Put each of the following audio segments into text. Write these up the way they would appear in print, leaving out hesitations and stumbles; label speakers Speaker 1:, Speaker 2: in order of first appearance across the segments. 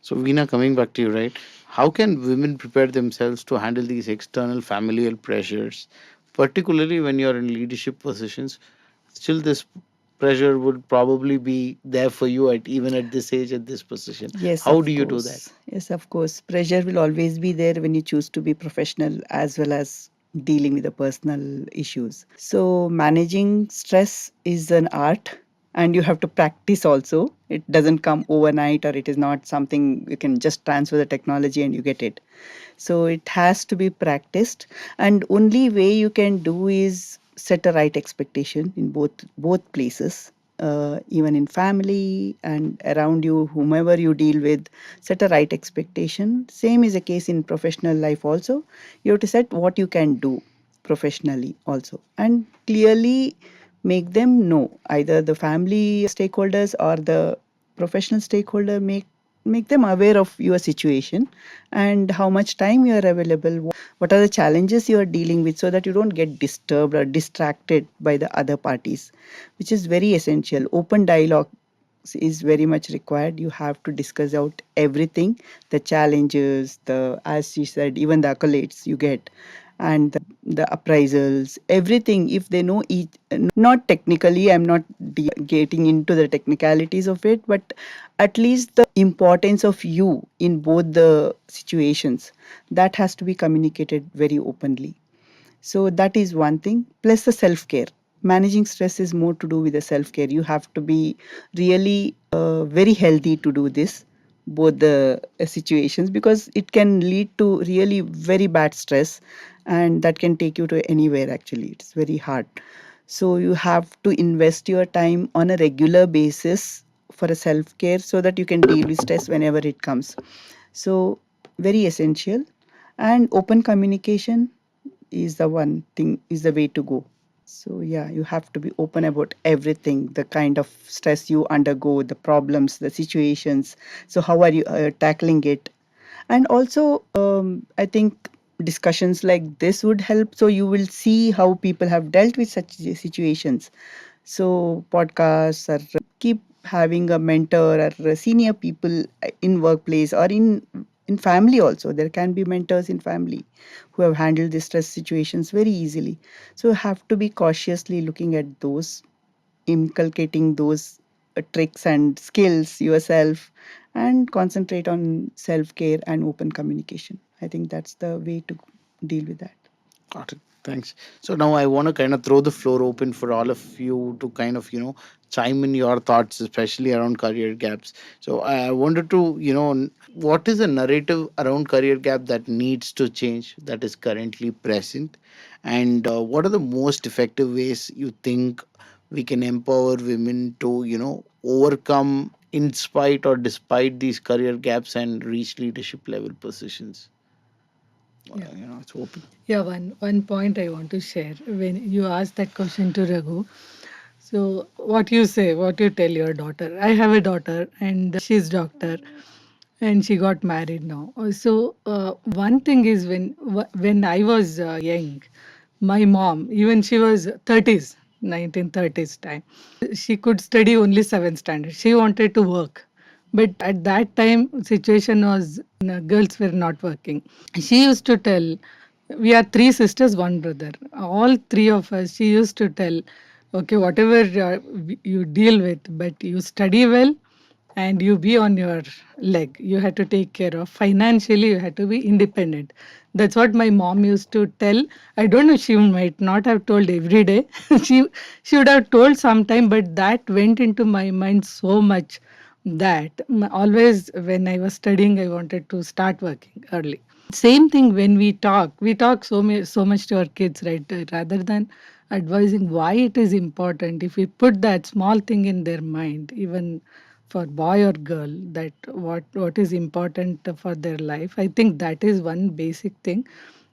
Speaker 1: So, Veena, coming back to you, right? How can women prepare themselves to handle these external familial pressures, particularly when you're in leadership positions? Still, this pressure would probably be there for you at even at this age, at this position.
Speaker 2: Yes,
Speaker 1: How
Speaker 2: of
Speaker 1: do you do that?
Speaker 2: course. Yes, of course. Pressure will always be there when you choose to be professional as well as dealing with the personal issues. So, managing stress is an art and you have to practice also. It doesn't come overnight or it is not something you can just transfer the technology and you get it. So, it has to be practiced, and only way you can do is set a right expectation in both places, even in family and around you, whomever you deal with, set a right expectation. Same is the case in professional life also. You have to set what you can do professionally also, and clearly make them know, either the family stakeholders or the professional stakeholder, make them aware of your situation and how much time you are available, what are the challenges you are dealing with, so that you don't get disturbed or distracted by the other parties, which is very essential. Open dialogue is very much required. You have to discuss out everything, the challenges, the, as you said, even the accolades you get, and the appraisals, everything. If they know each, not technically, I'm not getting into the technicalities of it, but at least the importance of you in both the situations, that has to be communicated very openly. So that is one thing. Plus the self care. Managing stress is more to do with the self care. You have to be really very healthy to do this, both the situations, because it can lead to really very bad stress, and that can take you to anywhere actually. It's very hard. So you have to invest your time on a regular basis for a self care so that you can deal with stress whenever it comes. So very essential. And open communication is the one thing, is the way to go. So yeah, you have to be open about everything, the kind of stress you undergo, the problems, the situations. So how are you tackling it? And also, I think discussions like this would help. So you will see how people have dealt with such situations. So podcasts, or keep having a mentor or a senior people in workplace or in family also. There can be mentors in family who have handled these stress situations very easily. So you have to be cautiously looking at those, inculcating those tricks and skills yourself, and concentrate on self care and open communication. I think that's the way to deal with that.
Speaker 1: Got it. Thanks. So now I want to kind of throw the floor open for all of you to kind of, chime in your thoughts, especially around career gaps. So I wanted to, what is the narrative around career gap that needs to change, that is currently present? And what are the most effective ways you think we can empower women to, overcome in spite or despite these career gaps and reach leadership level positions?
Speaker 3: Yeah.
Speaker 1: It's open.
Speaker 3: Yeah, one point I want to share when you asked that question to Raghu. So what you say, what you tell your daughter. I have a daughter and she's doctor and she got married now. So one thing is when I was young, my mom, even she was 30s, 1930s time, she could study only 7th standard. She wanted to work. But at that time, situation was girls were not working. She used to tell, we are three sisters, one brother. All three of us, she used to tell, okay, whatever you deal with, but you study well and you be on your leg. You had to take care of financially, you had to be independent. That's what my mom used to tell. I don't know, she might not have told every day. She would have told sometime, but that went into my mind so much that always when I was studying, I wanted to start working early. Same thing when we talk so much to our kids, right? Rather than advising why it is important, if we put that small thing in their mind, even for boy or girl, that what is important for their life, I think that is one basic thing.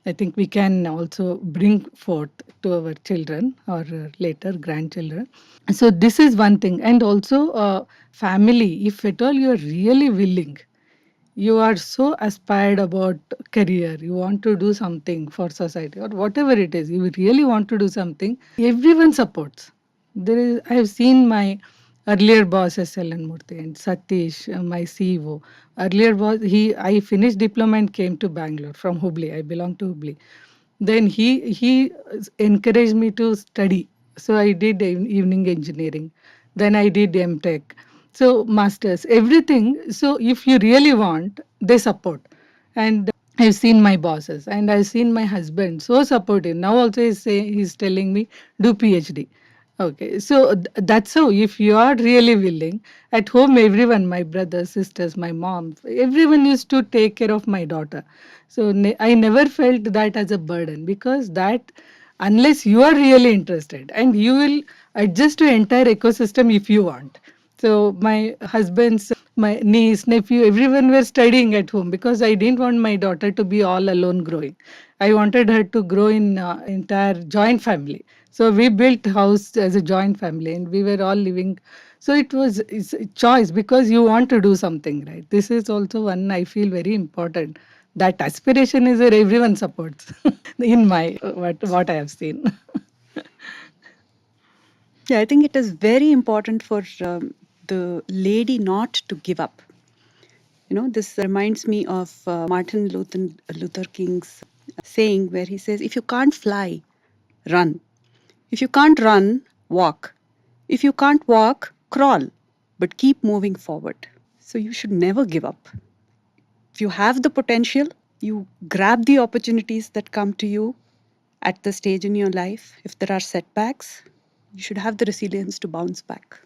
Speaker 3: I think we can also bring forth to our children or later grandchildren. So this is one thing. And also family, if at all you are really willing, you are so aspired about career, you want to do something for society or whatever it is, you really want to do something, everyone supports. There is, I have seen my earlier boss SLN Murthy and Satish, my CEO. Earlier boss, I finished diploma and came to Bangalore from Hubli. I belong to Hubli. Then he encouraged me to study. So I did evening engineering. Then I did MTech. So masters, everything. So if you really want, they support. And I've seen my bosses and I've seen my husband so supportive. Now also he's telling me do PhD. Okay, so that's how, if you are really willing, at home, everyone, my brothers, sisters, my mom, everyone used to take care of my daughter. So I never felt that as a burden, because that, unless you are really interested, and you will adjust to entire ecosystem if you want. So my husband's, my niece, nephew, everyone were studying at home, because I didn't want my daughter to be all alone growing. I wanted her to grow in entire joint family. So we built house as a joint family, and we were all living. So it's a choice, because you want to do something, right? This is also one I feel very important. That aspiration is where everyone supports. In my what I have seen.
Speaker 2: Yeah, I think it is very important for the lady not to give up. This reminds me of Martin Luther King's saying, where he says, if you can't fly, run. If you can't run, walk. If you can't walk, crawl. But keep moving forward. So you should never give up. If you have the potential, you grab the opportunities that come to you at the stage in your life. If there are setbacks, you should have the resilience to bounce back.